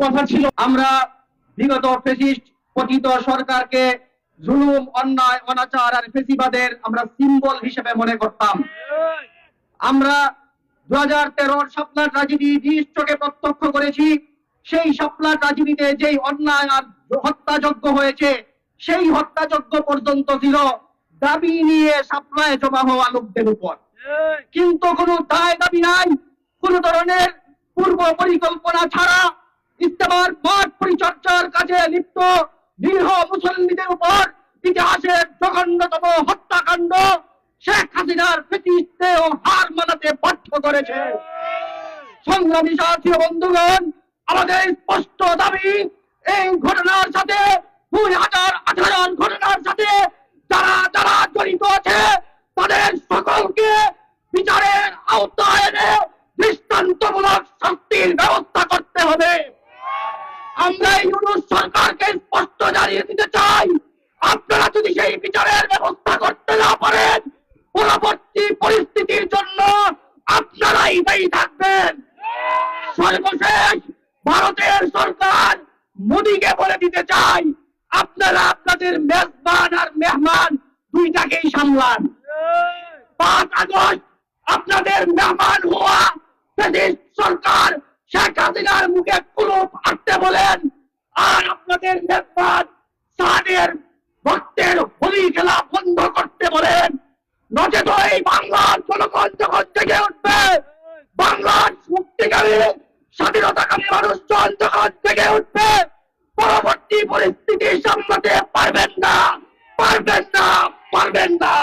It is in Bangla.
কথা ছিল আমরা বিগত ফ্যাসিস্ট পতিত সরকারকে জুলুম, অন্যায়, অনাচার আর ফেসিবাদের আমরা সিম্বল হিসেবে মনে করতাম। আমরা 2013 শাপলা ট্র্যাজেডি নিজ চোখে প্রত্যক্ষ করেছি। সেই শাপলা ট্র্যাজেডিতে যেই অন্যায় আর হত্যাযজ্ঞ হয়েছে, সেই হত্যাযজ্ঞ পর্যন্ত ছিল দাবি নিয়ে শাপলায় জমা হওয়া লোকদের উপর, কিন্তু কোনো দায় দাবি নাই। কোন ধরনের পূর্ব পরিকল্পনা ছাড়া ইস্তেমার মাঠ পরিচর্যার কাজে লিপ্ত নিরীহ মুসল্লিদের উপর ইতিহাসের জঘন্যতম হত্যাকাণ্ড শেখ হাসিনার ফ্যাসিস্টে ও হার মানাতে বাধ্য করেছে। সংগ্রামী সাথী বন্ধুগণ, আমাদের স্পষ্ট দাবি, এই ঘটনার সাথে 2018 ঘটনার সাথে যারা যারা জড়িত আছে তাদের সকলকে বিচারের আওতায় এনে দৃষ্টান্তমূলক শাস্তির ব্যবস্থা করতে হবে। আমরা ইউনূস সরকারকে স্পষ্ট জানিয়ে দিতে চাই, আপনারা যদি সেই বিচারের ব্যবস্থা করতে না পারেন, পরবর্তী পরিস্থিতির জন্য আপনারাই দায়ী থাকবেন। সর্বশেষ ভারতের সরকার মোদীকে বলে দিতে চাই, আপনারা আপনাদের মেজবান আর মেহমান দুইটাকেই সামলান। 5 আগস্ট আপনাদের মেহমান হওয়া ফ্যাসিস্ট সরকার শেখ হাসিনার মুখে কুলুপ আটতে বলেন, আর আপনাদের মেজবান সাদের ভক্তের হোলি খেলা বন্ধ করতে বলেন। নচেত এই বাংলার জনগণ যখন জেগে উঠবে, বাংলার মুক্তিকামী স্বাধীনতাকামী মানুষজন যখন জেগে উঠবে, পরবর্তী পরিস্থিতি সামলাতে পারবেন না, পারবেন না, পারবেন না।